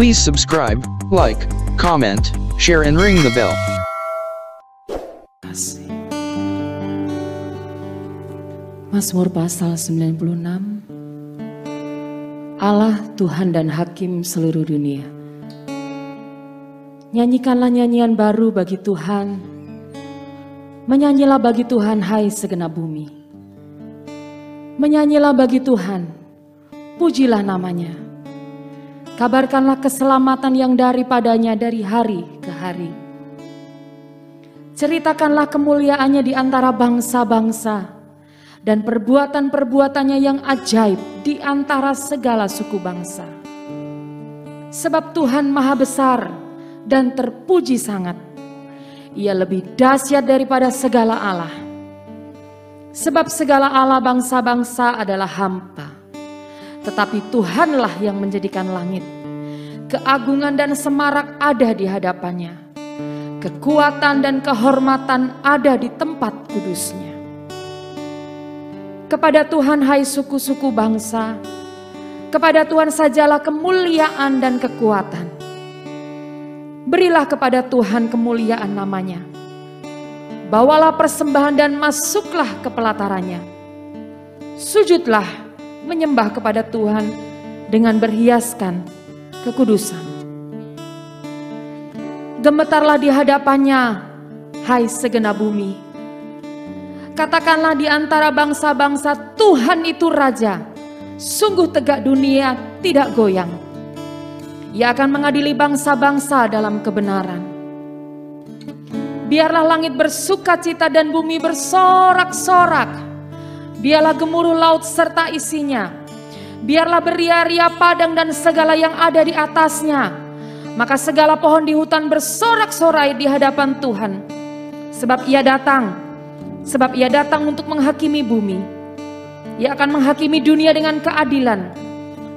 Please subscribe, like, comment, share and ring the bell. Mazmur pasal 96. Allah Tuhan dan Hakim seluruh dunia. Nyanyikanlah nyanyian baru bagi Tuhan. Menyanyilah bagi Tuhan, hai segenap bumi. Menyanyilah bagi Tuhan, pujilah namanya. Kabarkanlah keselamatan yang daripadanya dari hari ke hari. Ceritakanlah kemuliaannya di antara bangsa-bangsa dan perbuatan-perbuatannya yang ajaib di antara segala suku bangsa. Sebab Tuhan maha besar dan terpuji sangat. Ia lebih dahsyat daripada segala Allah. Sebab segala Allah bangsa-bangsa adalah hampa, tetapi Tuhanlah yang menjadikan langit. Keagungan dan semarak ada di hadapannya. Kekuatan dan kehormatan ada di tempat kudusnya. Kepada Tuhan hai suku-suku bangsa, kepada Tuhan sajalah kemuliaan dan kekuatan. Berilah kepada Tuhan kemuliaan namanya. Bawalah persembahan dan masuklah ke pelatarannya. Sujudlah menyembah kepada Tuhan dengan berhiaskan kekudusan. Gemetarlah di hadapannya, hai segenap bumi. Katakanlah di antara bangsa-bangsa, Tuhan itu Raja. Sungguh tegak dunia tidak goyang. Ia akan mengadili bangsa-bangsa dalam kebenaran. Biarlah langit bersukacita dan bumi bersorak-sorak. Biarlah gemuruh laut serta isinya. Biarlah beria-ria padang dan segala yang ada di atasnya. Maka segala pohon di hutan bersorak-sorai di hadapan Tuhan. Sebab ia datang untuk menghakimi bumi. Ia akan menghakimi dunia dengan keadilan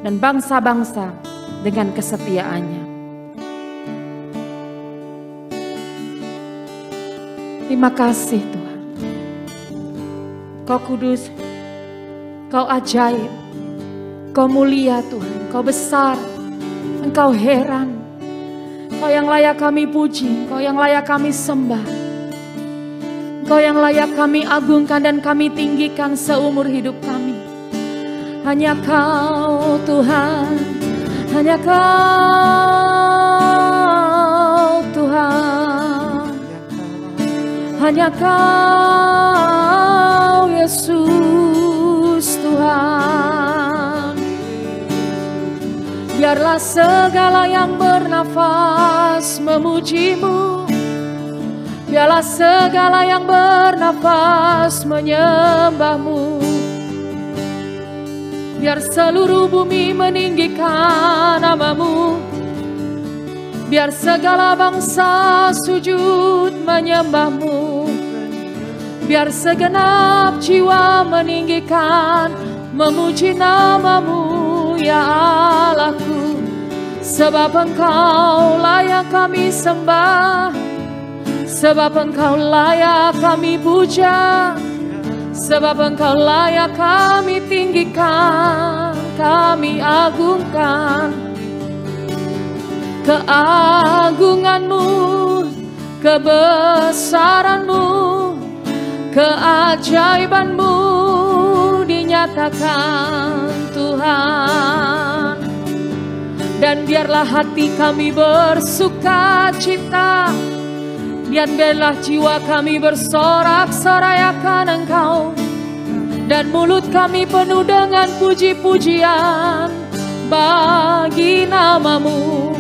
dan bangsa-bangsa dengan kesetiaannya. Terima kasih Tuhan. Kau kudus, Kau ajaib, Kau mulia Tuhan, Kau besar, Engkau heran. Kau yang layak kami puji, Kau yang layak kami sembah, Kau yang layak kami agungkan dan kami tinggikan seumur hidup kami. Hanya Kau Tuhan, hanya Kau Tuhan, hanya Kau Yesus Tuhan. Biarlah segala yang bernafas memuji-Mu. Biarlah segala yang bernafas menyembah-Mu. Biar seluruh bumi meninggikan nama-Mu. Biar segala bangsa sujud menyembah-Mu. Biar segenap jiwa meninggikan memuji nama-Mu ya Allahku. Sebab Engkau layak kami sembah. Sebab Engkau layak kami puja. Sebab Engkau layak kami tinggikan, kami agungkan. Keagungan-Mu, kebesaran-Mu, keajaiban-Mu dinyatakan Tuhan. Dan biarlah hati kami bersuka cita, dan biarlah jiwa kami bersorak-sorai akan Engkau. Dan mulut kami penuh dengan puji-pujian bagi nama-Mu.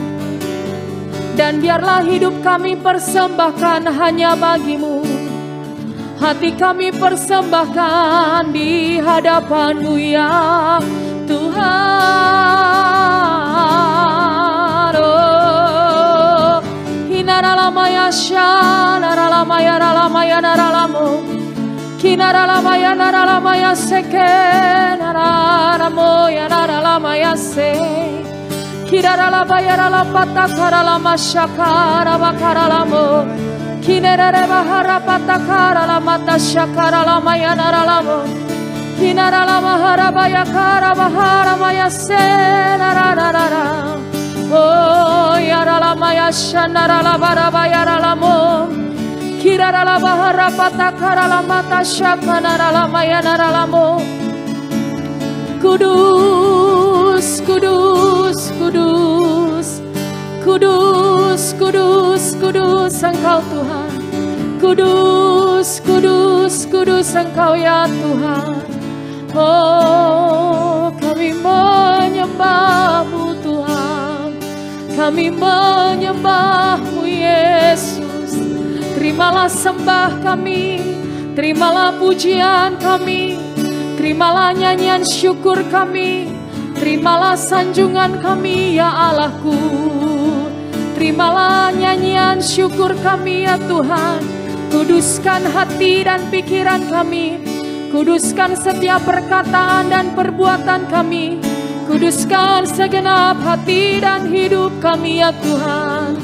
Dan biarlah hidup kami persembahkan hanya bagi-Mu. Hati kami persembahkan di hadapan-Mu ya Tuhan. Oh, hinaralamaya shanaralamaya ralamaya naralamo. Kinaralamaya naralamaya seke nararamoya naralamaya se. Kiraralabaya ralapata karalama shakara bakaralamo. Kinerere bahara patakara lamata shakara lamaya naralamo. Kinarala mahara baya kara bahara maya se nararara. Oh yaralamaya shanaralabarabaya kiraralabaharapatakaralalamata shakanaralamaya naralamo. Kudus, kudus, kudus, kudus, kudus, kudus Engkau Tuhan. Kudus, kudus, kudus Engkau ya Tuhan. Oh, kami menyembah-Mu Tuhan. Kami menyembah-Mu Yesus. Terimalah sembah kami, terimalah pujian kami, terimalah nyanyian syukur kami, terimalah sanjungan kami ya Allahku. Terimalah nyanyian syukur kami ya Tuhan. Kuduskan hati dan pikiran kami, kuduskan setiap perkataan dan perbuatan kami, kuduskan segenap hati dan hidup kami ya Tuhan,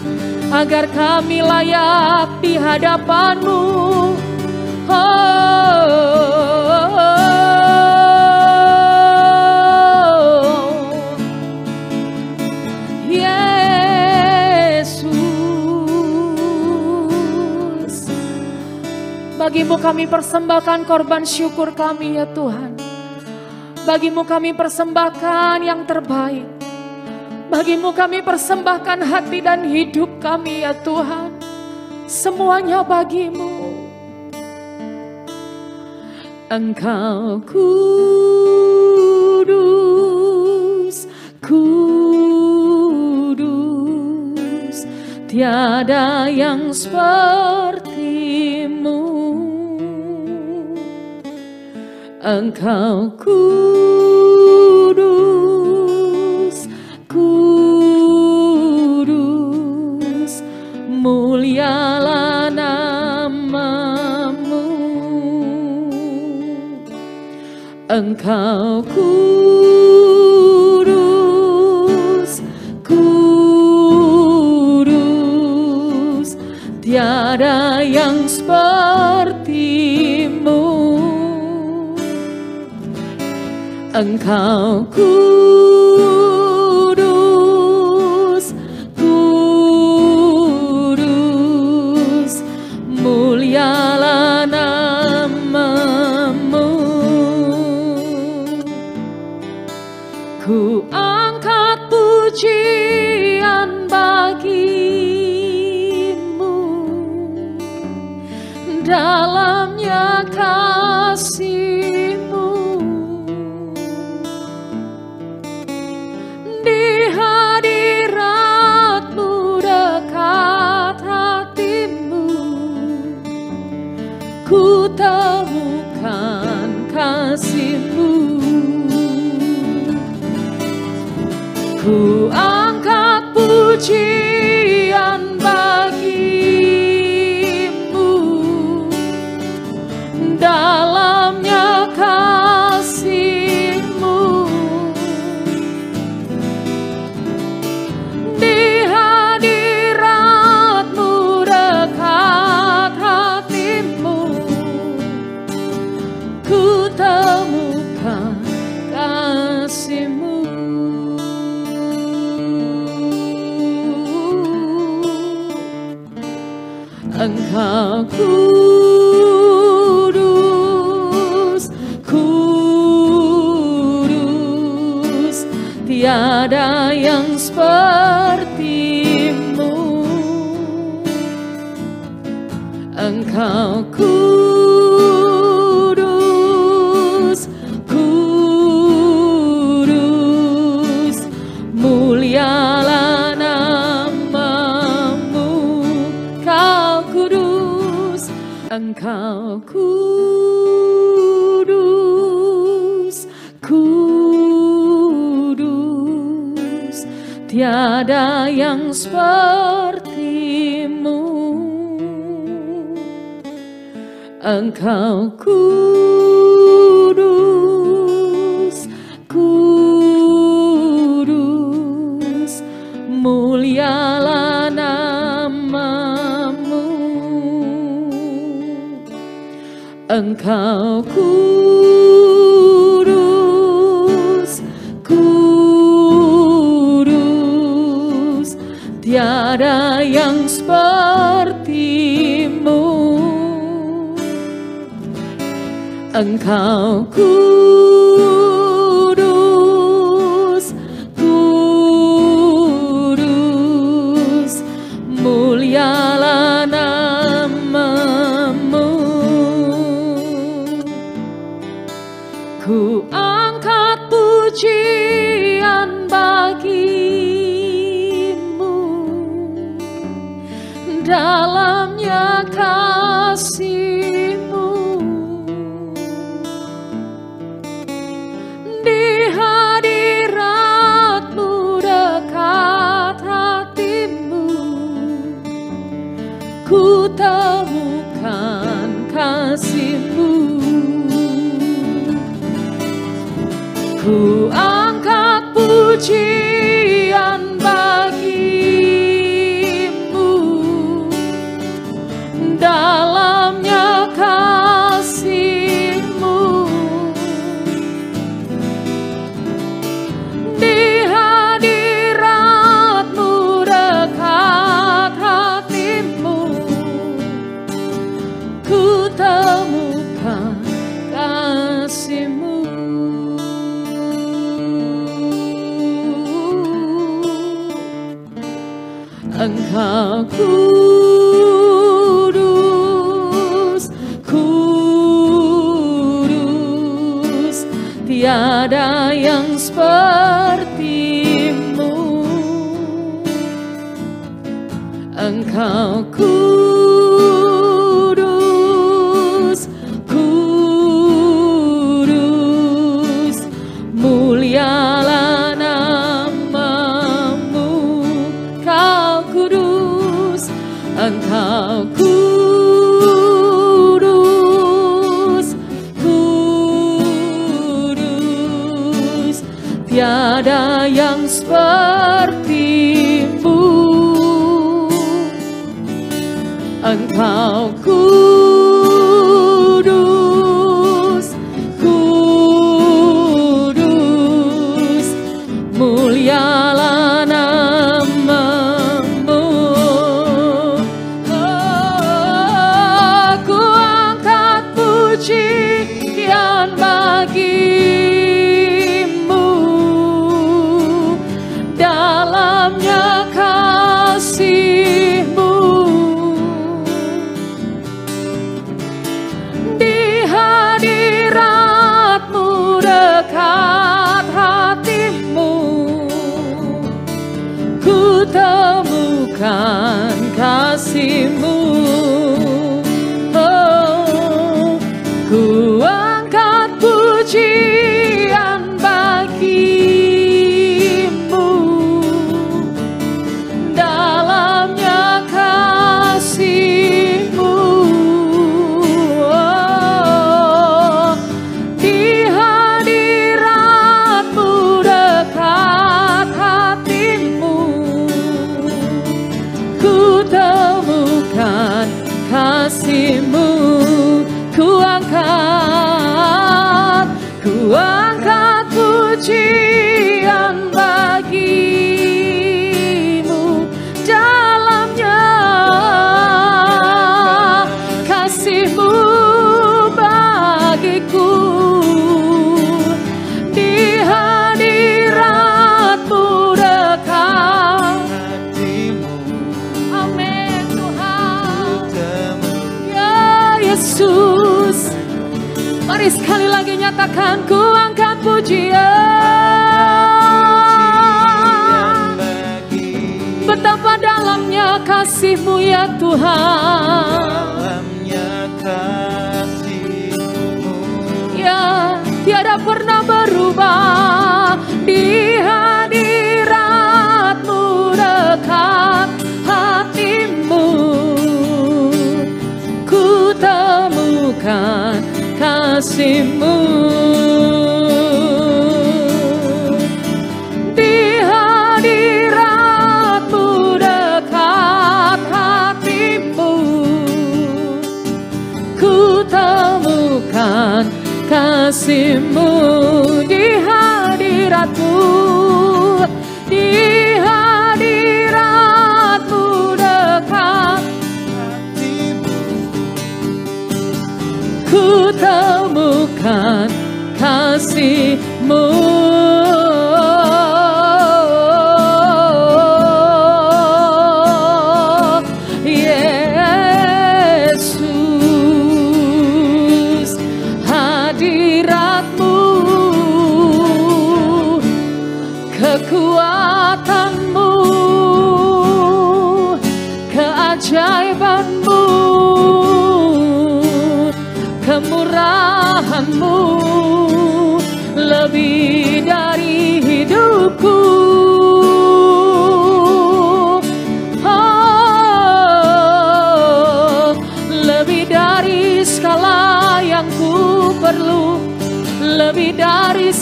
agar kami layak di hadapan-Mu. Yesus, bagi-Mu kami persembahkan korban syukur kami ya Tuhan. Bagi-Mu kami persembahkan yang terbaik. Bagi-Mu kami persembahkan hati dan hidup kami ya Tuhan. Semuanya bagi-Mu. Engkau kudus, kudus, tiada yang seperti-Mu. Engkau kudus, kudus, mulialah nama-Mu. Engkau kudus, kudus, tiada yang seperti-Mu. Engkau kudus, kudus, mulialah nama-Mu. Ku angkat pujian bagi-Mu, dalamnya kasih-Mu, di hadirat-Mu dekat hati-Mu, ku temukan kasih-Mu. Ku angkat pujian bagi-Mu, dalamnya kasih-Mu, di hadirat-Mu dekat hati-Mu, ku temukan kasih-Mu. Engkau kudus, kudus, tiada yang seperti-Mu. Engkau kudus, kudus, mulialah nama-Mu. Kau kudus, Engkau kudus, kudus, tiada yang seperti-Mu. Engkau kudus, kudus, mulialah nama-Mu. Engkau kudus, kudus, tiada yang sepertimu. Engkau kudus, kudus, mulialah namamu. Ku angkat pujian bagimu, dalamnya kasih-Mu. Di hadirat-Mu dekat hati-Mu, ku temukan kasih-Mu. Ku angkat pujian bagimu, dalamnya kasih-Mu. Di hadirat-Mu dekat hati-Mu, ku temukan kasih-Mu. Engkau kudus, kudus, tiada yang seperti-Mu. Engkau kudus, kudus, mulialah namamu. Kau kudus, Engkau kudus, kudus, tiada yang seperti-Mu. Engkau kudus, kudus, mulialah namamu. Aku angkat pujian bagimu, dalamnya kasih-Mu. Di hadirat-Mu dekat hati-Mu, ku temukan kasih-Mu. Oh, ku angkat pujian bagimu, dalamnya kasih-Mu. Oh, di hadirat-Mu dekat hati-Mu, ku temukan kasih-Mu. Ku angkat pujian bagimu, dalamnya kasih-Mu bagiku. Di hadirat-Mu dekat hatimu. Amin Tuhan. Ya Yesus, mari sekali lagi nyatakan, ku angkat pujian. Betapa dalamnya kasih-Mu ya Tuhan. Dalamnya kasih-Mu, Ya, tiada pernah berubah. Di hadirat-Mu dekat hati-Mu, ku temukan kasih-Mu. Di hadirat-Mu dekat hati-Mu, ku temukan kasih-Mu. Di hadirat-Mu, di hadirat-Mu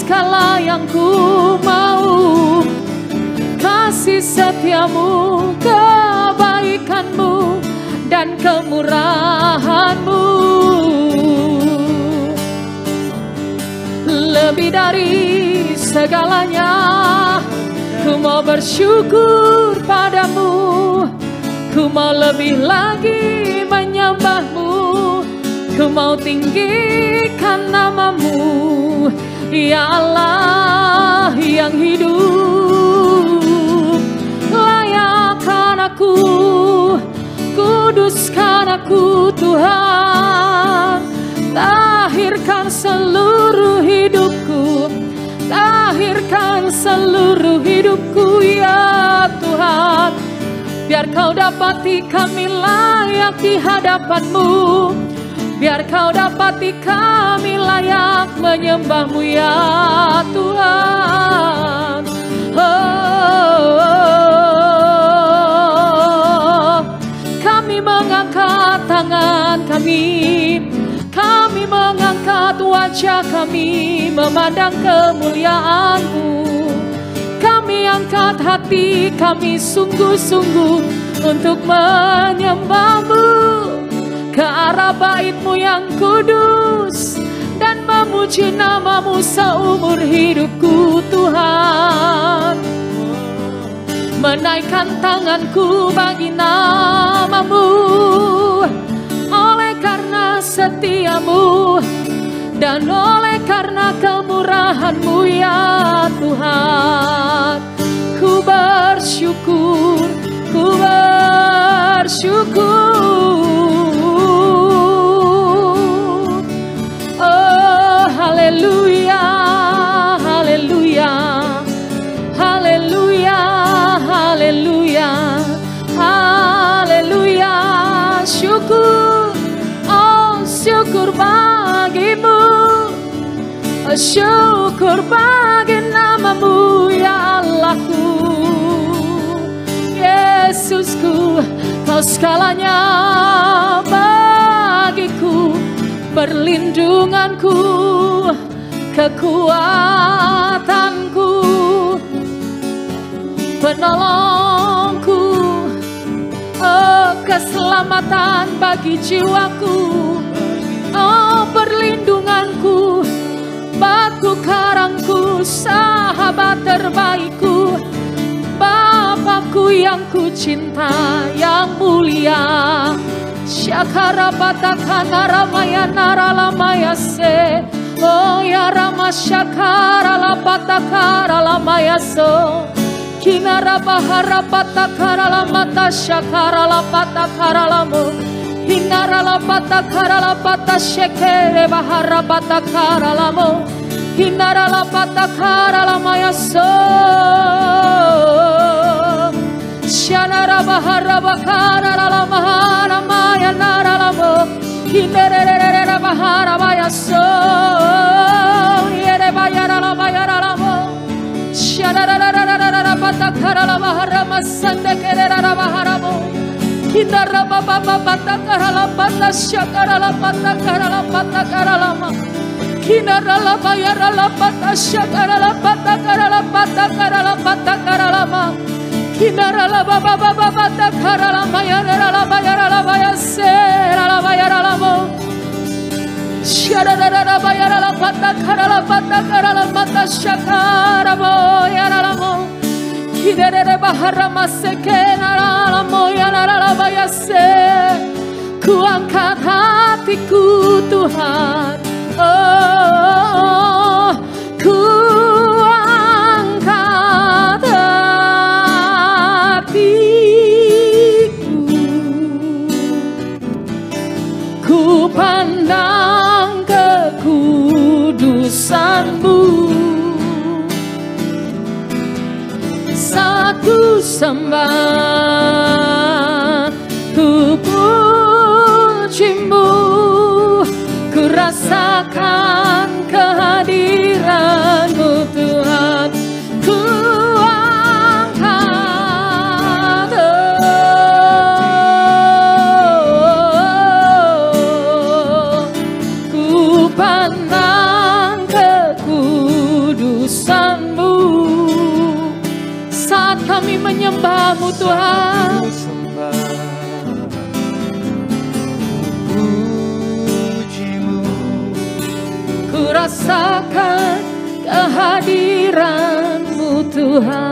segala yang ku mau, kasih setiamu, kebaikanmu, dan kemurahanmu. Lebih dari segalanya, ku mau bersyukur padamu, ku mau lebih lagi menyembahmu, ku mau tinggikan namamu, ya Allah yang hidup. Layakkan aku, kuduskan aku Tuhan, tahirkan seluruh hidupku, tahirkan seluruh hidupku ya Tuhan. Biar kau dapati kami layak di hadapanmu, biar kau dapati kami layak menyembahmu ya Tuhan. Kami mengangkat tangan kami mengangkat wajah kami memandang kemuliaan-Mu. Kami angkat hati kami sungguh-sungguh untuk menyembah-Mu ke arah bait-Mu yang kudus dan memuji nama-Mu seumur hidupku Tuhan. Menaikkan tanganku bagi nama-Mu, oleh karena setiamu dan oleh karena kemurahan-Mu ya Tuhan. Ku bersyukur, ku bersyukur. Oh haleluya, haleluya, haleluya, haleluya, haleluya. Syukur, oh syukur bagimu, syukur bagi nama-Mu ya Allahku. Yesusku, Kau segalanya bagiku, perlindunganku, kekuatanku, penolongku, oh keselamatan bagi jiwaku, oh perlindunganku, batu karangku, sahabat terbaikku, Bapakku yang ku cinta, yang mulia. Syakara batakana ramaya naralamaya se, oh ya rama syakara la batakara lamaya so. Kinara bahara batakara la mata syakara la batakara lamo. Hinara la batakara la batashekere bahara batakara lamo. Hinara la batakara la maya so. Shanara bahara bakara la mahara maya nara lamo. Hinara bahara maya so. Yere bayara la bayara lamo. Shanara batakara la bahara masande kerera la bahara mo. Hinara baba batakara la batashakara la batakara la batakara lama. Hinara la bayara la batashakara la batakara la batakara la batakara lama. Hinara la baba batakara la bayara la bayasera la bayara lamo. Shanara la bayara la batakara la batashakara mo yara lamo. Hinara bahara masekena la moyana la bayase. Ku angkat hatiku Tuhan, oh ku angkat hatiku, ku pandang kekudusan-Mu. Ku sembah, ku puji-Mu, ku rasakan kehadiran-Mu Tuhan. Ku angkat, ku pandang kekudusan-Mu. kami menyembah-Mu Tuhan. Ku rasakan kehadiran-Mu Tuhan.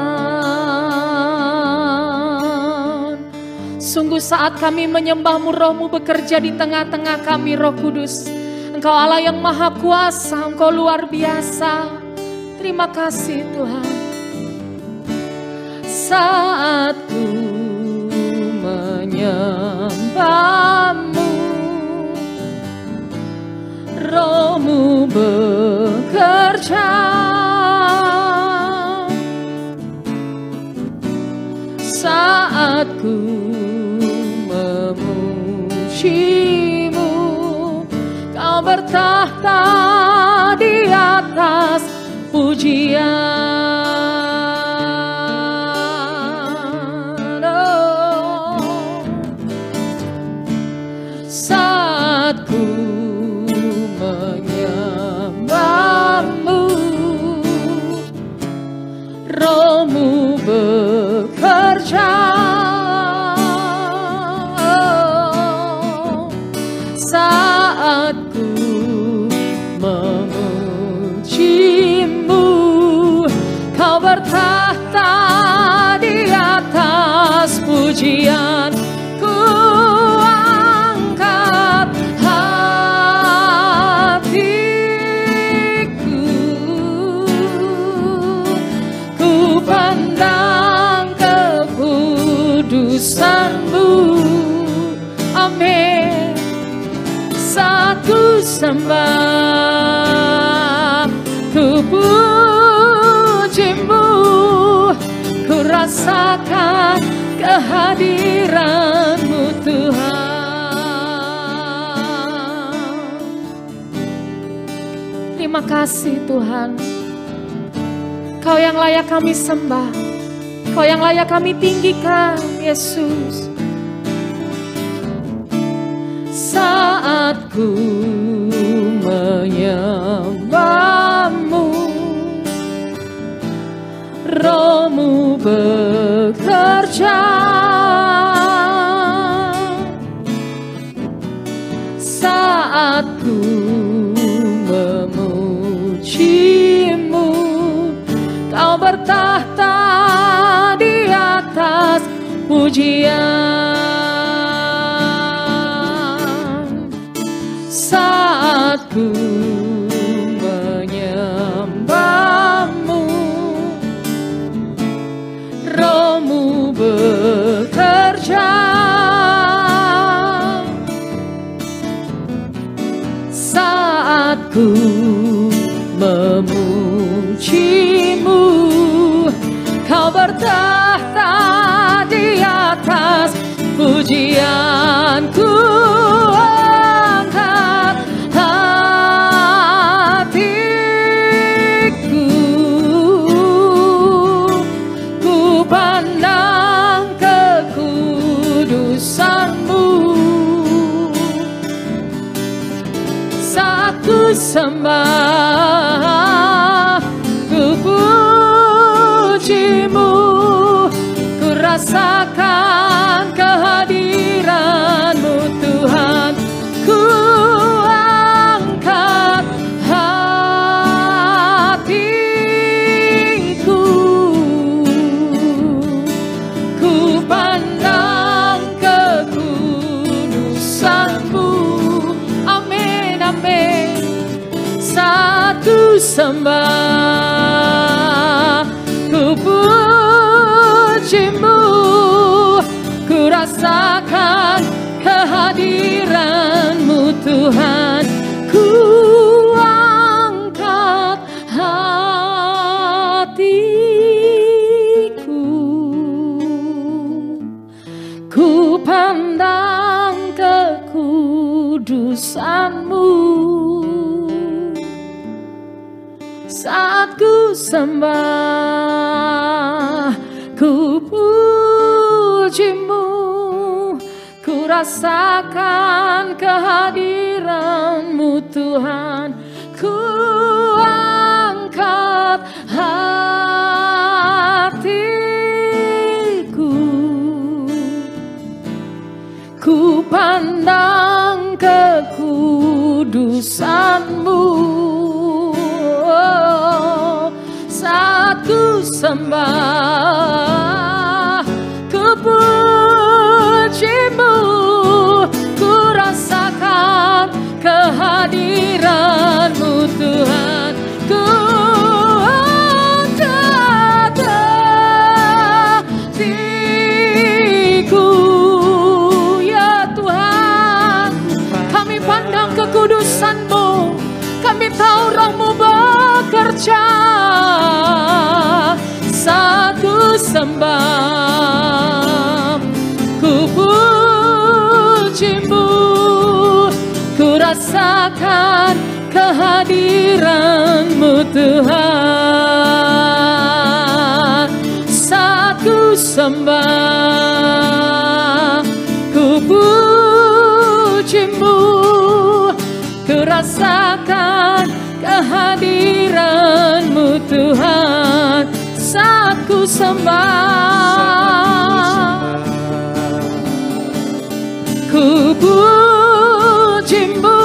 Sungguh saat kami menyembah-Mu, Roh-Mu bekerja di tengah-tengah kami, Roh Kudus. Engkau Allah yang maha kuasa, Engkau luar biasa. Terima kasih Tuhan. Saat ku menyembah-Mu, Roh-Mu bekerja. Saat ku memuji-Mu, Kau bertahta di atas pujian. Oh. Saat ku menyembah-Mu, Roh-Mu bekerja. Oh. Saat ku memuji-Mu, Kau bertahta di atas pujian. Ku angkat hatiku, ku pandang kekudusan-Mu. Amin. Saat ku sembah, ku puji-Mu, ku rasakan kehadiran-Mu Tuhan. Terima kasih Tuhan. Kau yang layak kami sembah, Kau yang layak kami tinggikan, Yesus. Saat ku menyembah-Mu, Roh-Mu bekerja. Saat ku memuji-Mu, Kau bertahta di atas pujian. Saat ku menyembah-Mu, Roh-Mu bekerja. Saat ku memuji-Mu, Kau bertahta di atas pujian. Ku angkat hatiku, ku pandang kekudusan-Mu. Saat ku sembah, ku puji-Mu, ku rasakan kehadiran-Mu Tuhan. Ku angkat hatiku, ku pandang kekudusan-Mu. Amin, amin. Saat ku sembah, ku puji-Mu, ku rasakan kehadiran-Mu Tuhan. Ku angkat hatiku, ku pandang kekudusan-Mu. Saat ku sembah, ku puji-Mu, ku rasakan kehadiran-Mu Tuhan. Ku angkat hatiku, sembah, ku pujimu, ku rasakan kehadiran-Mu Tuhan. Ku angkat hatiku ya Tuhan, kami pandang kekudusan-Mu, kami tahu Roh-Mu bekerja. Saat ku sembah, ku pujimu, ku rasakan kehadiran-Mu Tuhan. Saat ku sembah, ku pujimu, ku rasakan kehadiran-Mu Tuhan. Saat ku sembah, ku pujimu,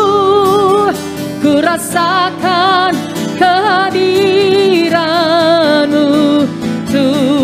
ku rasakan kehadiran-Mu Tuhan.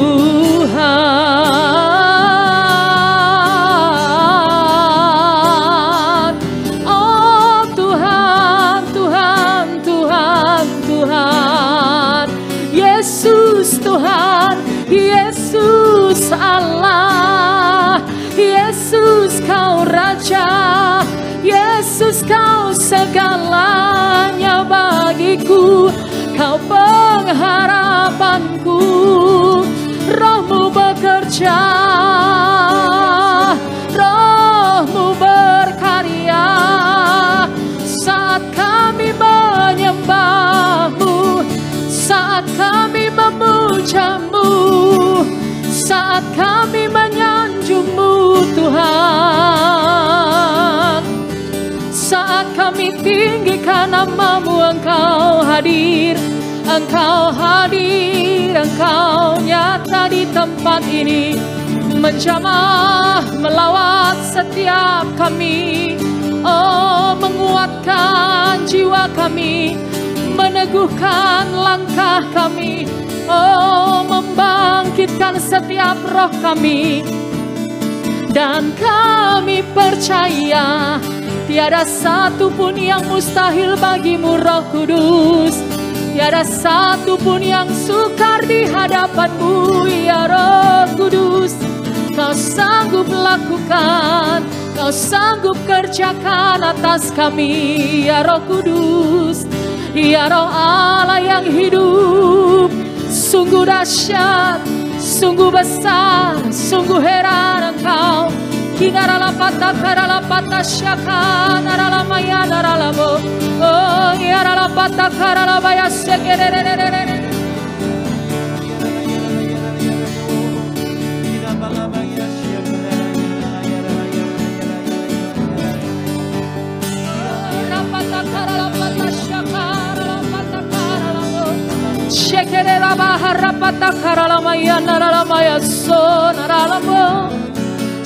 Oh Tuhan, Tuhan, Tuhan, Tuhan. Yesus Tuhan, Yesus Allah, Yesus Kau Raja, Yesus Kau segalanya bagiku, Kau pengharapanku. Roh-Mu bekerja, Roh-Mu berkarya, saat kami menyembah-Mu, saat kami memuja-Mu, saat kami menyanjung-Mu Tuhan. Saat kami tinggikan nama-Mu, Engkau hadir, Engkau hadir, Engkau nyata di tempat ini, menjamah melawat setiap kami. Oh, menguatkan jiwa kami, meneguhkan langkah kami. Oh, membangkitkan setiap roh kami. Dan kami percaya tiada satu pun yang mustahil bagi-Mu Roh Kudus. Tiada satu pun yang sukar di hadapan-Mu ya Roh Kudus. Kau sanggup lakukan, Kau sanggup kerjakan atas kami ya Roh Kudus. Ya Roh Allah yang hidup, sungguh dahsyat, sungguh besar, sungguh heran Engkau. Kinaralapata karalapata syaka naralamaya naralamo. Oh yaralapata karalabaya sekererererere. Rapata karalapata syaka naralamata karalamo. Shekererabah rapata karalamaya naralamaya so naralamo.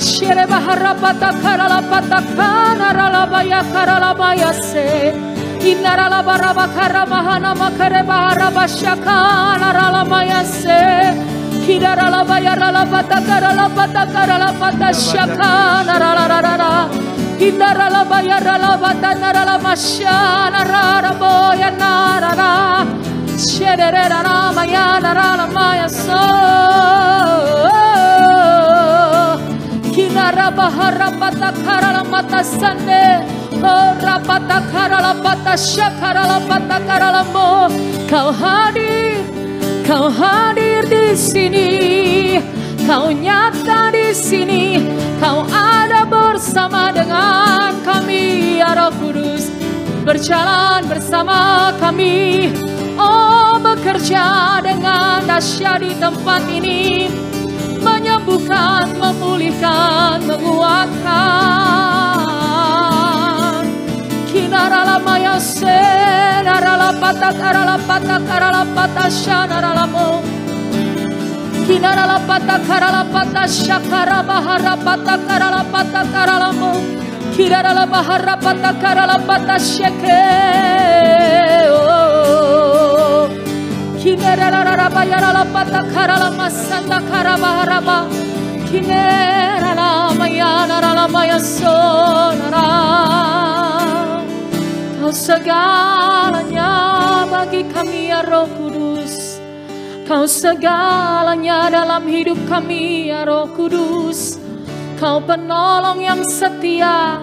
Shere baharapata karalapata kanaralabaya karalabaya se. Inaralabaraba karamahana makare baharabashaka naralamaya se. Kinaralabaya ralapata karalapata shaka naralarara. Inaralabaya ralapata naralamasha nararaboya narara. Shere raramaya naralamaya so. Kinarabaharapata karalamata sande, oh rapata karalapata syakaralapata karalamo. Kau hadir di sini, Kau nyata di sini, Kau ada bersama dengan kami ya Roh Kudus, berjalan bersama kami. Oh bekerja dengan dahsyat di tempat ini, menyembuhkan, memulihkan, menguatkan. Kinaralamaya se, naralapata karalapata syanaralamo. Kinaralapata karalapata syakarabaharapata karalapata karalamo. Kinaralabaharapata karalapata syeke. Kinerararaba yaralapata karalama sanda karabaharaba. Kinerarama yanaralama yasonara. Kau segalanya bagi kami ya Roh Kudus. Kau segalanya dalam hidup kami ya Roh Kudus. Kau penolong yang setia,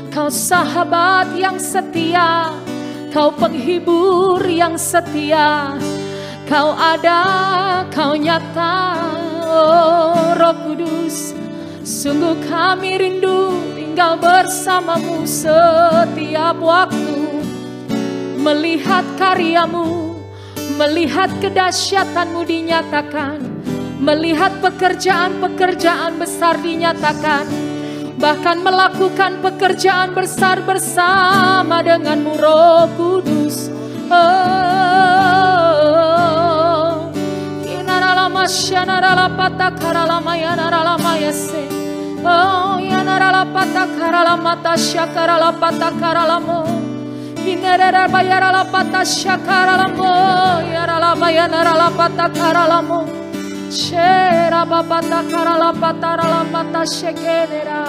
Kau sahabat yang setia, Kau penghibur yang setia. Kau ada, Kau nyata, oh Roh Kudus. Sungguh kami rindu tinggal bersamamu setiap waktu. Melihat karyamu, melihat kedahsyatanmu dinyatakan, melihat pekerjaan-pekerjaan besar dinyatakan, bahkan melakukan pekerjaan besar bersama denganmu Roh Kudus. Oh, yanaralama syanaralapata karalama yanaralama yase. Oh, yanaralapata karalamata syakaralapata karalamo. Inereraba yaralapata syakaralamo yaralama yanaralapata karalamo. Shera babata karalapata ralapata shekedera.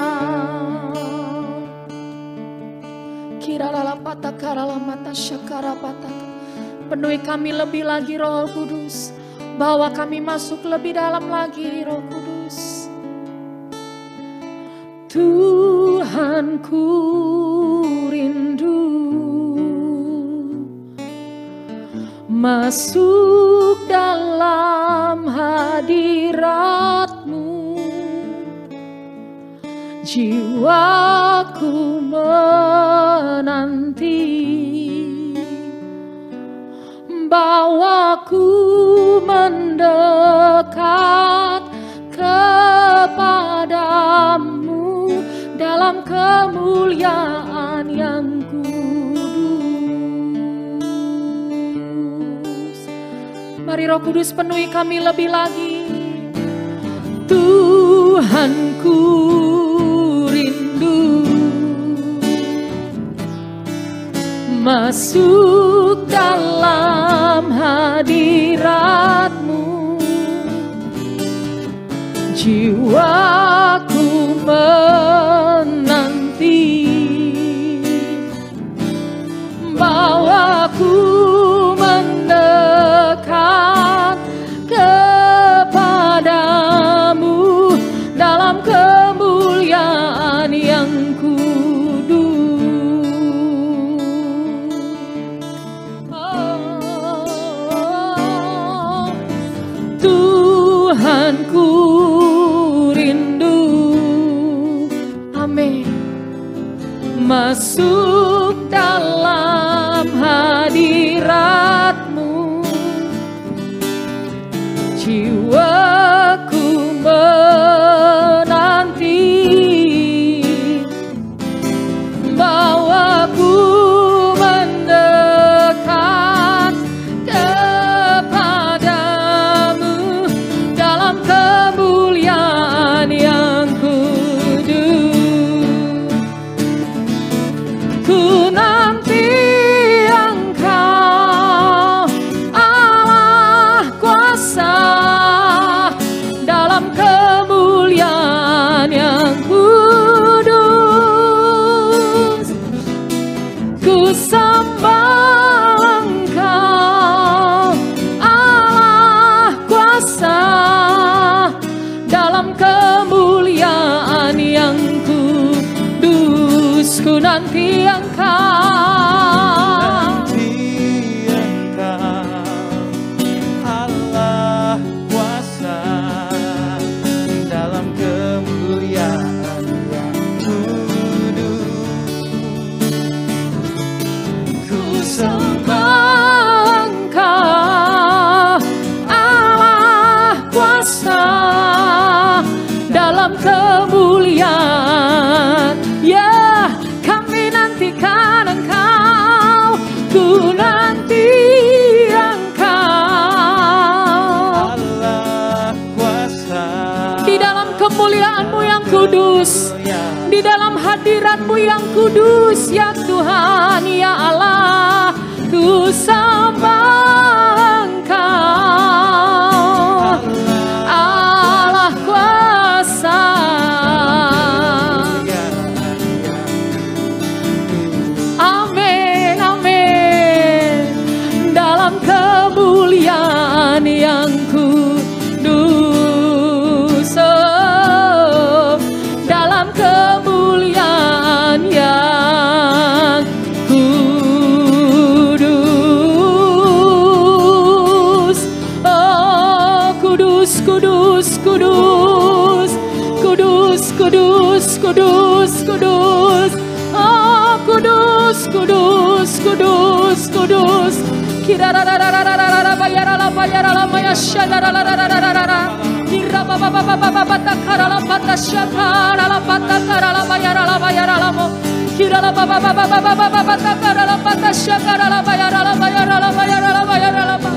Kiralalapata karalamata syakarapata. Penuhi kami lebih lagi Roh Kudus. Bawa kami masuk lebih dalam lagi Roh Kudus. Tuhan ku rindu masuk dalam hadirat-Mu. Jiwaku menanti, bawaku mendekat kepadamu dalam kemuliaan yang kudus. Mari Roh Kudus penuhi kami lebih lagi. Tuhanku rindu masuk dalam hadirat-Mu. Jiwaku menanti, bawaku mendekat kepadamu dalam kemuliaan yang kudus. Oh, Tuhanku rindu, amin, masuk dalam hadirat-Mu. Jiwaku menanti, bawaku mendekat kepadamu dalam kemuliaan yang kudus. Ku nanti Engkau Allah kuasa dalam kemuliaan yang kudus. Ku sembah Engkau Allah kuasa dalam kemuliaan yang kudus. Ku nanti Engkau Allah kuasa dalam kemuliaan yang kudus. Ku sembah Engkau Allah kuasa dalam kemuliaan. Ya, kami nantikan Engkau, ku nanti Engkau Allah kuasa di dalam kemuliaan-Mu yang kudus, di dalam hadirat-Mu yang kudus, ya Tuhan, ya Allah. Ku sembah Engkau kudus, kudus, kudus, kudus, kudus, kudus. Oh, kudus, kudus, kudus, kudus. Kirarararararara bayarala bayarala maya shadarararararara. Kirababababababatakarala patashyakarala patakarala bayarala bayarala mo. Kirala bababababababatakarala patashyakarala bayarala bayarala bayarala bayarala ba.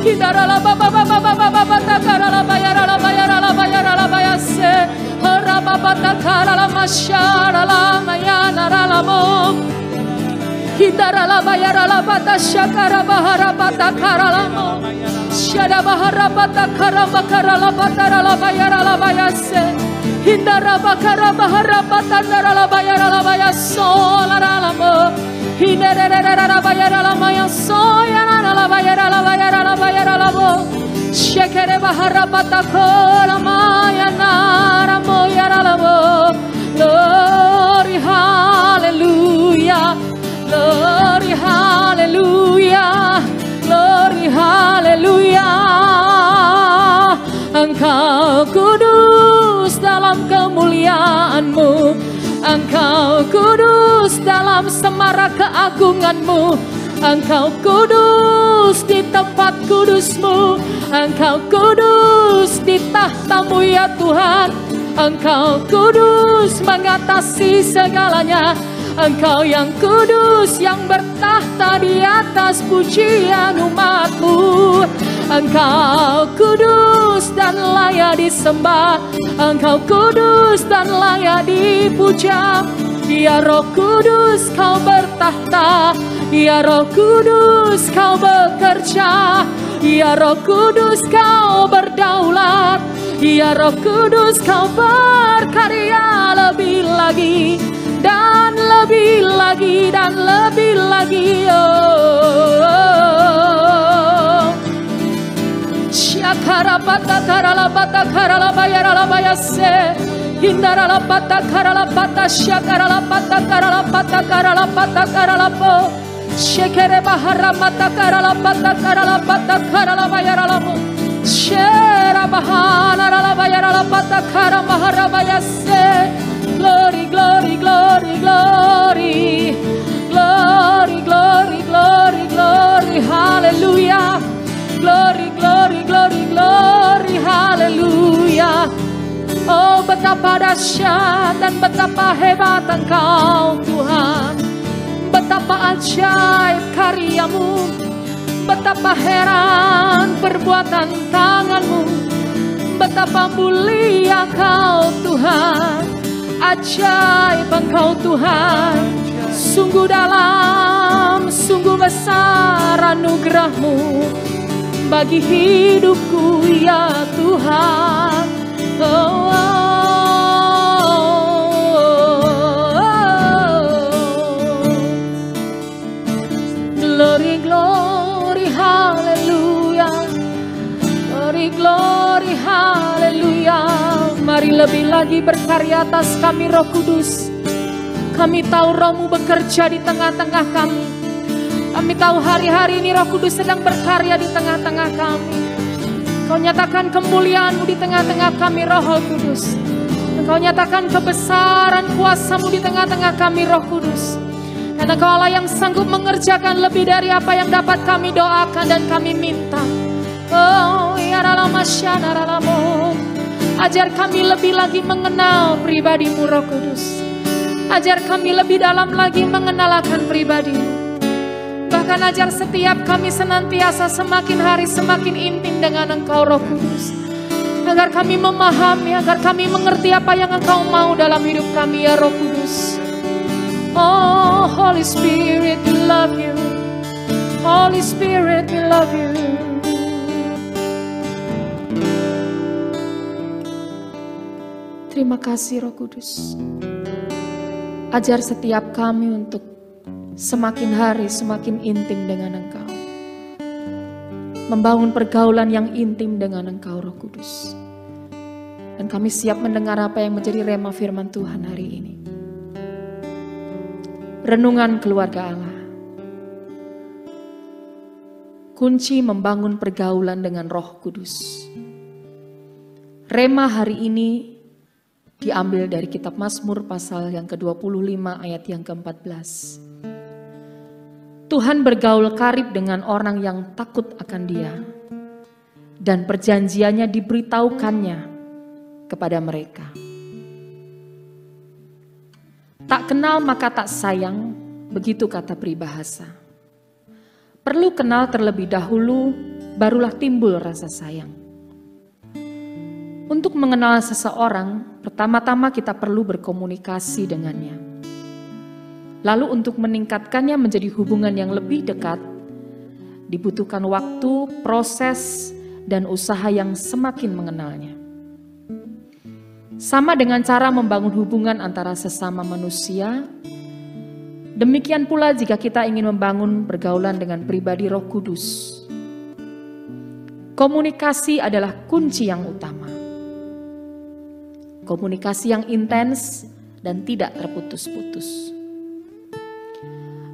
Kirala babababababatakarala bayarala bayarala bayarala bayase. Harababatakarala masyarala mayanarala mo. Hindarala bayarala patashakara bahara patakara mo. Syada bahara patakara bakarala patarala bayarala bayase. Hindara bakara bahara patandarala bayarala bayaso larala mo. Hindarara bayarala mayaso yarala bayarala bayarala bayarala mo. Shekere bahara patakara mayanara mo yarala mo. Glory, hallelujah. Glory, hallelujah, glory, hallelujah. Engkau kudus dalam kemuliaan-Mu, Engkau kudus dalam semarak keagungan-Mu, Engkau kudus di tempat kudus-Mu, Engkau kudus di tahta-Mu ya Tuhan. Engkau kudus mengatasi segalanya. Engkau yang kudus yang bertahta di atas pujian umat-Mu. Engkau kudus dan layak disembah. Engkau kudus dan layak dipuja. Ya Roh Kudus kau bertahta. Ya Roh Kudus kau bekerja. Ya Roh Kudus kau berdaulat. Ya Roh Kudus kau berkarya lebih lagi. Dan lebih lagi, dan lebih lagi, oh. Syakara patakara la patakara la bayara la bayase. Hindara la patakara la patasyakara la patakara la patakara la patakara la po. Shekere bahara patakara la patakara la bayara la mo. Shera bahana la bayara la patakara bahara bayase. Glory, glory, glory, glory, glory, glory, glory, glory, hallelujah. Glory, glory, glory, glory, hallelujah. Oh, betapa dahsyat dan betapa hebat Engkau Tuhan. Betapa ajaib karya-Mu. Betapa heran perbuatan tangan-Mu. Betapa mulia Kau Tuhan. Ajaib Engkau Tuhan, sungguh dalam, sungguh besar anugerah-Mu bagi hidupku ya Tuhan. Oh, oh, oh. Glory, glory, hallelujah. Glory, glory, hallelujah. Mari lebih lagi berkarya atas kami Roh Kudus. Kami tahu Roh-Mu bekerja di tengah-tengah kami. Kami tahu hari-hari ini Roh Kudus sedang berkarya di tengah-tengah kami. Kau nyatakan kemuliaan-Mu di tengah-tengah kami Roh Kudus. Engkau nyatakan kebesaran kuasa-Mu di tengah-tengah kami Roh Kudus. Dan Engkau Allah yang sanggup mengerjakan lebih dari apa yang dapat kami doakan dan kami minta. Oh, ya Ralamasyanaralamo. Ajar kami lebih lagi mengenal pribadi-Mu Roh Kudus. Ajar kami lebih dalam lagi mengenal akan pribadi-Mu. Bahkan ajar setiap kami senantiasa semakin hari semakin intim dengan Engkau Roh Kudus. Agar kami memahami, agar kami mengerti apa yang Engkau mau dalam hidup kami ya Roh Kudus. Oh Holy Spirit, we love you. Holy Spirit, we love you. Terima kasih Roh Kudus. Ajar setiap kami untuk semakin hari semakin intim dengan Engkau. Membangun pergaulan yang intim dengan Engkau Roh Kudus. Dan kami siap mendengar apa yang menjadi rema firman Tuhan hari ini. Renungan keluarga Allah. Kunci membangun pergaulan dengan Roh Kudus. Rema hari ini diambil dari kitab Mazmur pasal yang ke-25 ayat yang ke-14. Tuhan bergaul karib dengan orang yang takut akan Dia, dan perjanjiannya diberitahukannya kepada mereka. Tak kenal maka tak sayang, begitu kata peribahasa. Perlu kenal terlebih dahulu, barulah timbul rasa sayang. Untuk mengenal seseorang, pertama-tama kita perlu berkomunikasi dengannya. Lalu untuk meningkatkannya menjadi hubungan yang lebih dekat, dibutuhkan waktu, proses, dan usaha yang semakin mengenalnya. Sama dengan cara membangun hubungan antara sesama manusia, demikian pula jika kita ingin membangun pergaulan dengan pribadi Roh Kudus. Komunikasi adalah kunci yang utama. Komunikasi yang intens dan tidak terputus-putus.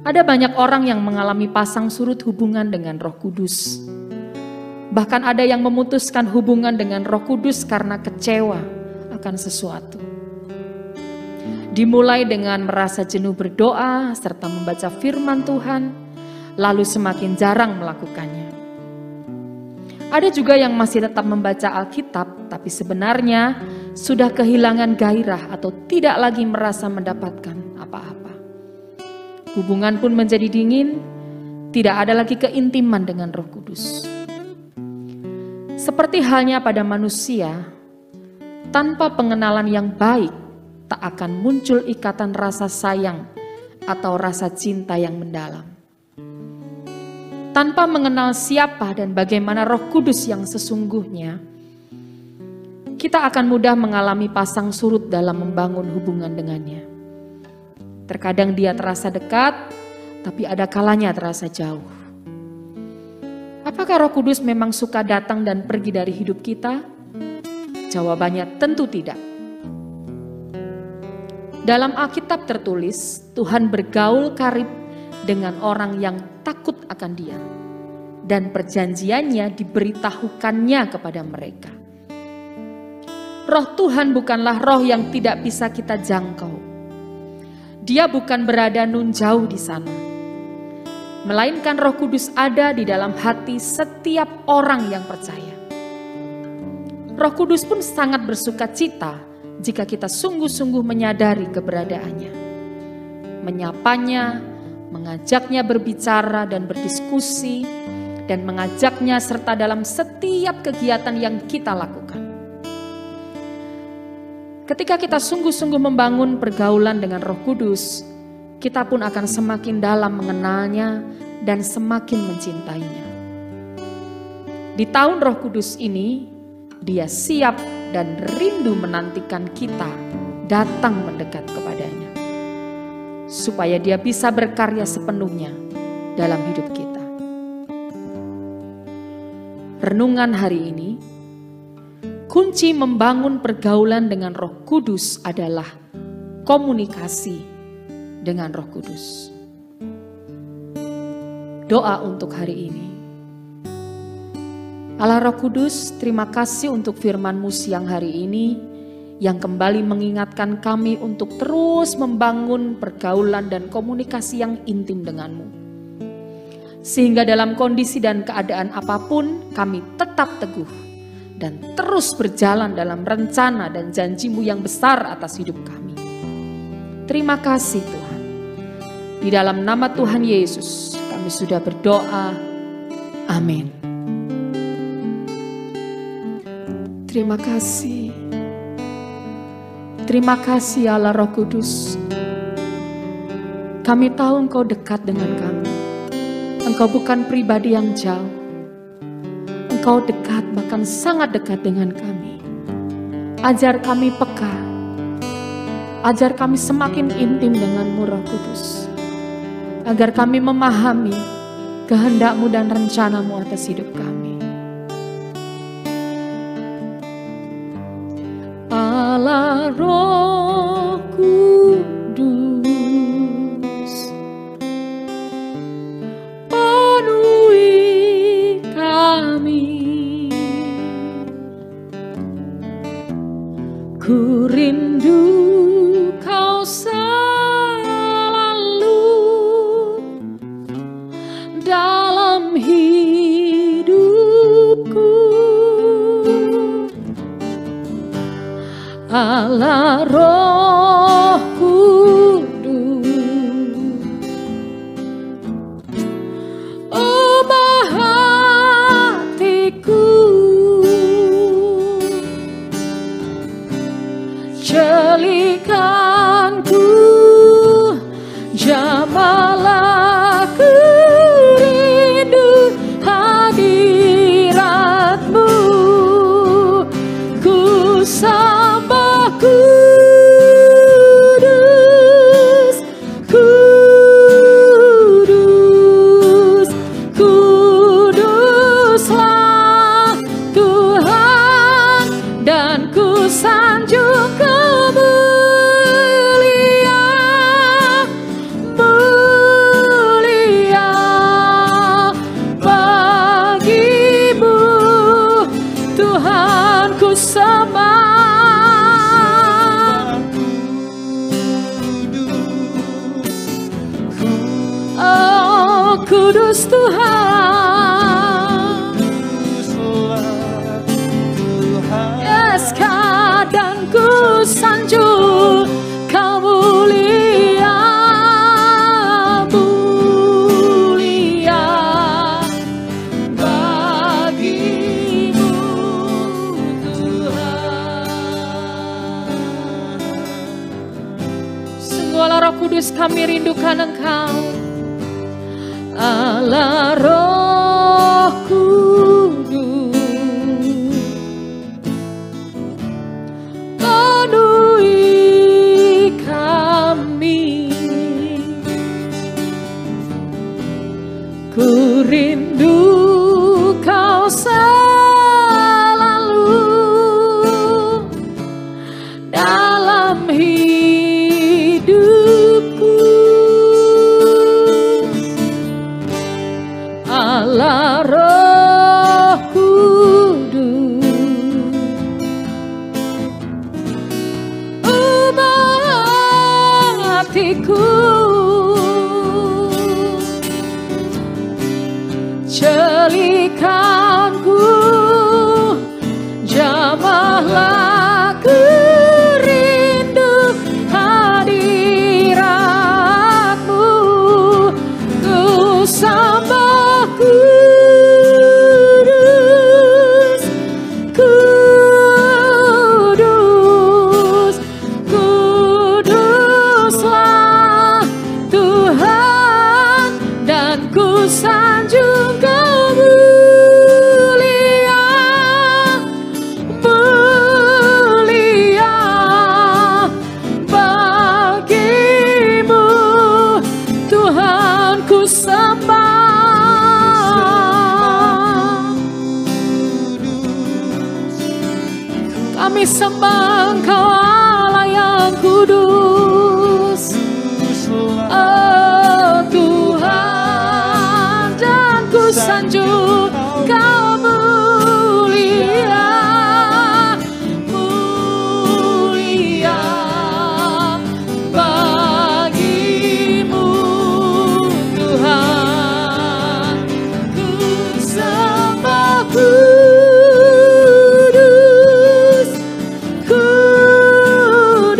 Ada banyak orang yang mengalami pasang surut hubungan dengan Roh Kudus. Bahkan ada yang memutuskan hubungan dengan Roh Kudus karena kecewa akan sesuatu. Dimulai dengan merasa jenuh berdoa serta membaca firman Tuhan, lalu semakin jarang melakukannya. Ada juga yang masih tetap membaca Alkitab, tapi sebenarnya sudah kehilangan gairah atau tidak lagi merasa mendapatkan apa-apa. Hubungan pun menjadi dingin, tidak ada lagi keintiman dengan Roh Kudus. Seperti halnya pada manusia, tanpa pengenalan yang baik, tak akan muncul ikatan rasa sayang atau rasa cinta yang mendalam. Tanpa mengenal siapa dan bagaimana Roh Kudus yang sesungguhnya, kita akan mudah mengalami pasang surut dalam membangun hubungan dengannya. Terkadang dia terasa dekat, tapi ada kalanya terasa jauh. Apakah Roh Kudus memang suka datang dan pergi dari hidup kita? Jawabannya tentu tidak. Dalam Alkitab tertulis, Tuhan bergaul karib dengan orang yang takut akan Dia, dan perjanjiannya diberitahukannya kepada mereka. Roh Tuhan bukanlah roh yang tidak bisa kita jangkau. Dia bukan berada nun jauh di sana, melainkan Roh Kudus ada di dalam hati setiap orang yang percaya. Roh Kudus pun sangat bersukacita jika kita sungguh-sungguh menyadari keberadaannya, menyapanya, mengajaknya berbicara dan berdiskusi, dan mengajaknya serta dalam setiap kegiatan yang kita lakukan. Ketika kita sungguh-sungguh membangun pergaulan dengan Roh Kudus, kita pun akan semakin dalam mengenalnya dan semakin mencintainya. Di tahun Roh Kudus ini, Dia siap dan rindu menantikan kita datang mendekat kepadanya, supaya Dia bisa berkarya sepenuhnya dalam hidup kita. Renungan hari ini, kunci membangun pergaulan dengan Roh Kudus adalah komunikasi dengan Roh Kudus. Doa untuk hari ini. Allah Roh Kudus, terima kasih untuk firman-Mu siang hari ini yang kembali mengingatkan kami untuk terus membangun pergaulan dan komunikasi yang intim denganmu. Sehingga dalam kondisi dan keadaan apapun kami tetap teguh dan terus berjalan dalam rencana dan janji-Mu yang besar atas hidup kami. Terima kasih Tuhan. Di dalam nama Tuhan Yesus kami sudah berdoa. Amin. Terima kasih. Terima kasih Allah Roh Kudus. Kami tahu Engkau dekat dengan kami. Engkau bukan pribadi yang jauh. Engkau dekat, bahkan sangat dekat dengan kami. Ajar kami peka. Ajar kami semakin intim dengan-Mu Roh Kudus. Agar kami memahami kehendak-Mu dan rencana-Mu atas hidup kami. Allah Roh Kudus, penuhi kami Ku rindu Kau selalu dalam hidupku, Allah Roh Kudus. Ubah hatiku, jalikanku, jamalah ku rindu hadiratmu. Ku sembah kudus, kudus, kuduslah Tuhan, dan ku sanjung mulia bagimu Tuhan, ku sembah. Oh kudus Tuhan, yes dan ku sanjung Kau mulia, mulia bagimu Tuhan. Sungguhlah Roh Kudus, kami rindukan Engkau, Allah Roh Kudus. Penuhi kami, ku rindu Kau selalu dalam hidupku, Allah Roh Kudus. Ubah hatiku, jalikanku, jamahlah ku rindu hadiratmu. Ku sembah kudus, kudus, kuduslah Tuhan, dan ku sanjung Kau mulia, mulia bagimu Tuhan, ku sembah. Kami sembah Engkau Allah yang kudus, oh Tuhan, dan ku sanjung Kau mulia, mulia bagimu Tuhan. Ku sembah kudus, kudus,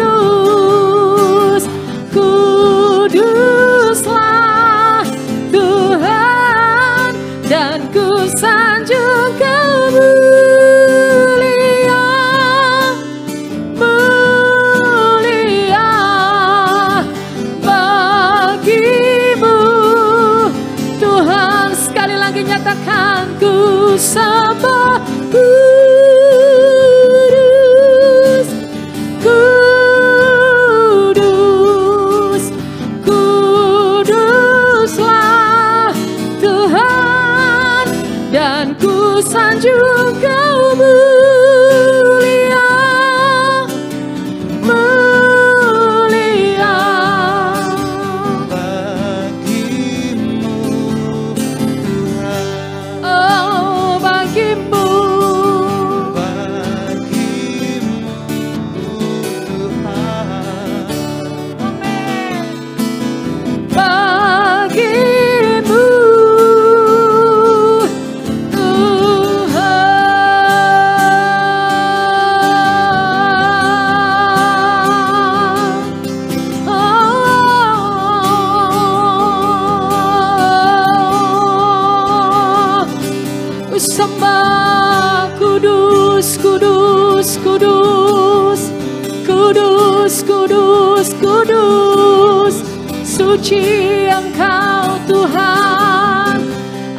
kudus, kudus, suci Engkau Tuhan,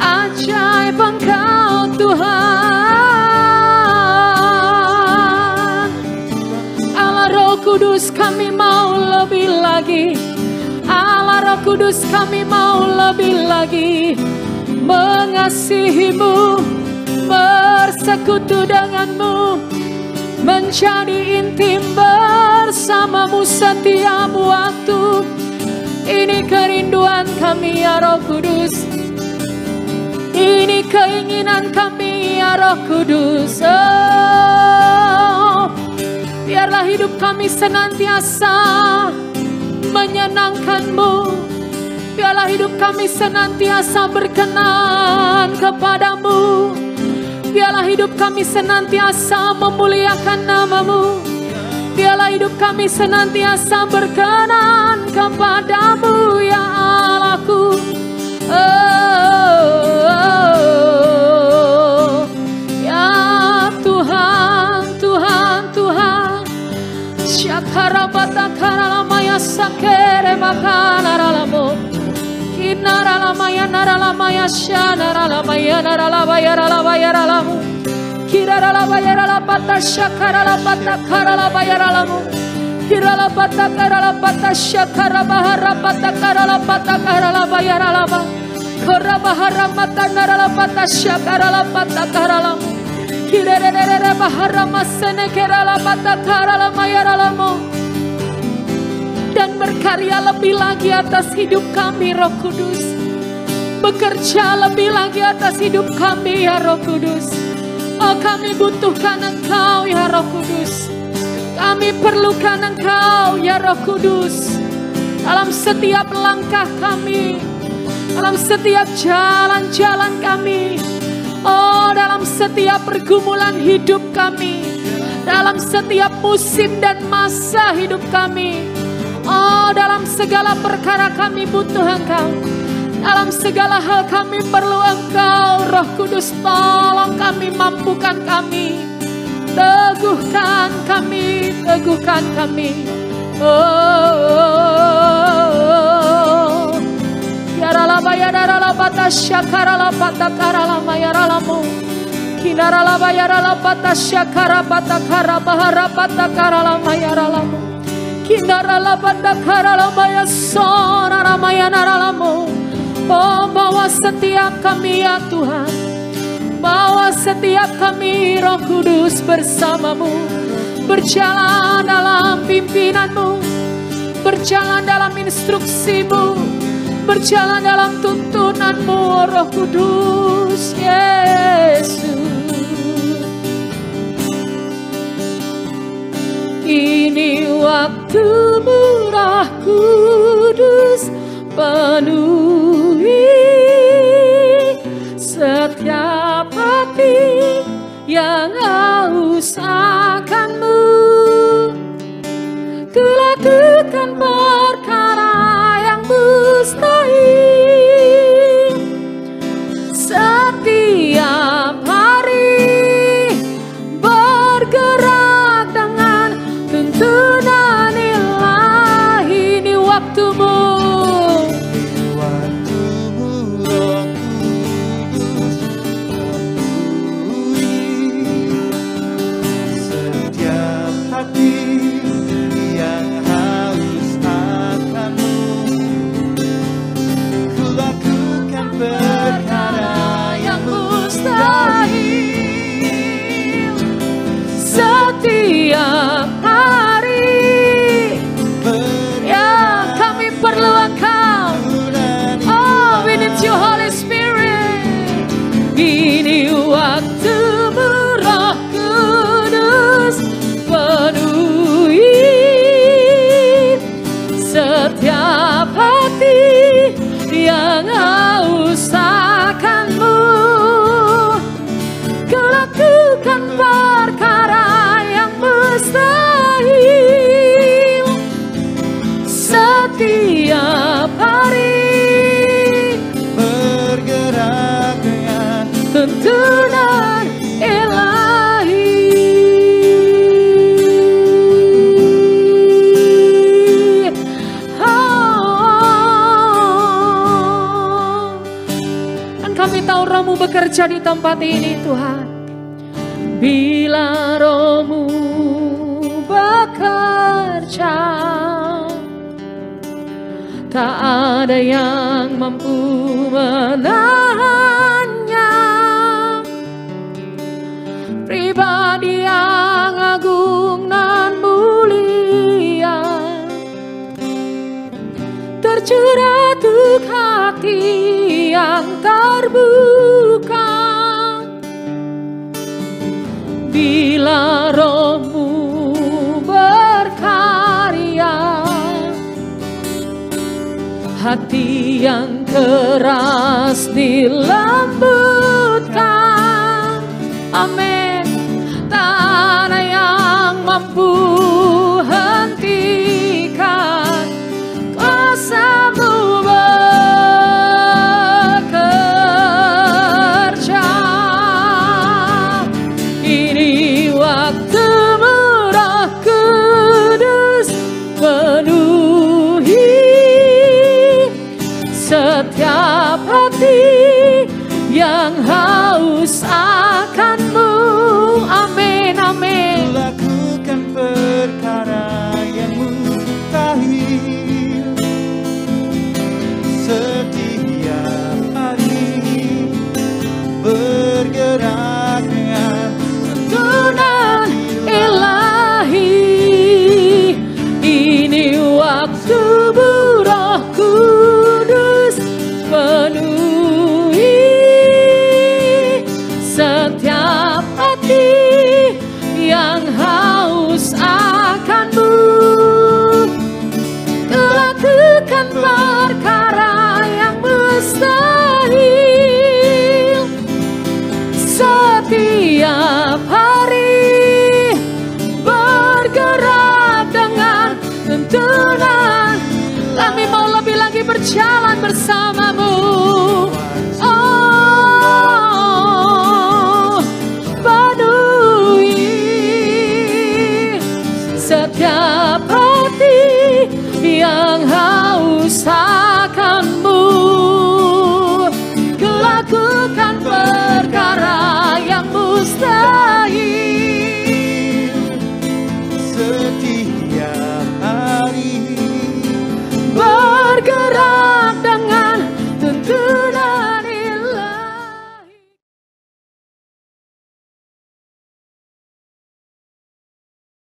ajaib Engkau Tuhan. Allah Roh Kudus, kami mau lebih lagi. Allah Roh Kudus, kami mau lebih lagi mengasihi-Mu, bersekutu dengan-Mu, menjadi intim bersama-Mu setiap waktu. Ini kerinduan kami ya Roh Kudus, ini keinginan kami ya Roh Kudus. Oh, biarlah hidup kami senantiasa menyenangkan-Mu, biarlah hidup kami senantiasa berkenan kepadamu. Biarlah hidup kami senantiasa memuliakan nama-Mu. Biarlah hidup kami senantiasa berkenan kepadamu ya Allahku. Oh, ya Tuhan, Tuhan, Tuhan. Syakarabata karalamaya sakere makanaralamo. Kinaralamaya naralamaya shanaralamaya naralamaya naralamaya naralamaya. Kiraralabaya naralamata shakaralapata karalabaya naralamaya. Kiralapata karalapata shakarabaharapata karalapata karalabaya naralamaya. Korabaharamata naralapata shakaralapata karalamaya. Kirerere baharamasene keralapata karalamaya naralamaya. Dan berkarya lebih lagi atas hidup kami Roh Kudus, bekerja lebih lagi atas hidup kami ya Roh Kudus. Oh, kami butuhkan Engkau ya Roh Kudus, kami perlukan Engkau ya Roh Kudus, dalam setiap langkah kami, dalam setiap jalan-jalan kami. Oh, dalam setiap pergumulan hidup kami, dalam setiap musim dan masa hidup kami. Oh, dalam segala perkara kami butuh Engkau. Dalam segala hal kami perlu Engkau. Roh Kudus, tolong kami, mampukan kami. Teguhkan kami, teguhkan kami. Oh, yaralaba yaralaba tasyakaralaba takaralama yaralamu. Kinaralaba yaralaba tasyakaraba takarabaharaba takaralama yaralamu. Kinaralabanda karalamaya sonaramaya naralamu. Oh, bawa setiap kami ya Tuhan, bawa setiap kami Roh Kudus bersamamu, berjalan dalam pimpinanmu, berjalan dalam instruksimu, berjalan dalam tuntunanmu Roh Kudus Yesus. Ini waktumu Roh Kudus, penuhi setiap hati yang haus akan-Mu. Ku lakukan perkara yang mustahil setiap hari, bergerak dengan tuntunan ilahi. Ini waktumu, Roh Kudus, penuhi setiap hati yang haus bekerja di tempat ini Tuhan. Bila Roh-Mu bekerja, tak ada yang mampu menahannya. Pribadi yang agung dan mulia, tercurah untuk hati yang terbuka. Bila Roh-Mu berkarya, hati yang keras dilembutkan. Amin. Tak ada yang mampu hentikan kuasa-Mu bekerja. Ini waktu-Mu Roh Kudus penuhi setiap hati yang haus akan-Mu. Amin, amin. Lakukan perkara yang mustahil setiap hari, bergerak dengan Tuntunan ilahi. Ini waktu Roh Kudus penuhi setiap hati yang haus akan-Mu. Lakukan perkara yang mustahil setiap hari, bergerak dengan tuntunan. Kami mau lebih lagi berjalan bersama-Mu. Oh, penuhi setiap